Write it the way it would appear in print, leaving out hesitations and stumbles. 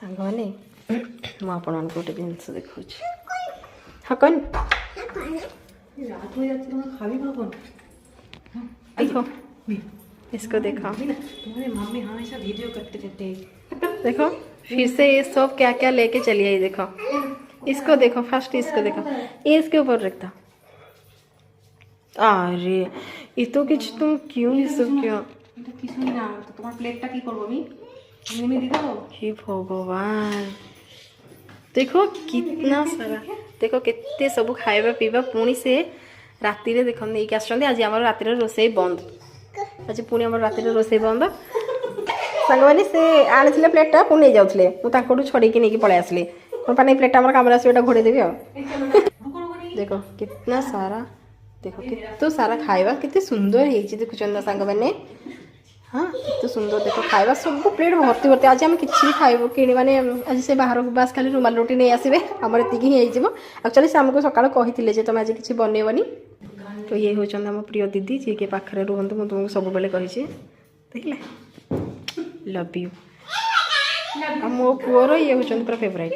सांग मैंने मुझे गोटे जिनस देखा हाँ कौन देखो इसको देखो तुम्हारे मम्मी हमेशा वीडियो करते रहते हैं। देखो फिर से ये सब क्या क्या लेके चली आई। देखो इसको देखो, फर्स्ट इसको देखो, ये इसके ऊपर रखता। अरे ये तो किच तुम क्यों ये सब क्यों এটা কিছুই না, তো তোমার প্লেটটা কি করব আমি এমনি দিয়ে দাও। हे भगवान देखो कितना सारा, देखो केते सब खाइबा पीबा पुणी से राति रे देखो नहीं आसछन्ते। आज हमर राति रे रोसई बंद, आज पुणी हमर राति रे रोसई बंद। सांग माने से आनिथिले प्लेटटा पुणी नहीं जाउथले, मु तांकोडू छोड़ी के नहीं पळे आसली। कोन पानी प्लेटटा हमर कामरा सेटा घोड़े देबी। देखो कितना सारा, देखो कितना सारा खाइबा, कितने सुंदर है देखो चंदा सांग मैंने। हाँ कितने सुंदर देखो खाइबा सब प्लेट भर्ती भर्ती। आज आम किसी खाइब कि माने आज से बाहर बास खाली रुमाल रोटी नहीं आसबे, आमर एतिक ही हो। एक्चुअली से आमको सकाल कही तुम आज किसी बनैबनी। तो ये हूँ आम प्रिय दीदी जी के पाखे रुहतु, मुझे तुमको सब बेले कही देखिले लव यू। मो पुअर ये हूँ पूरा फेवरेट।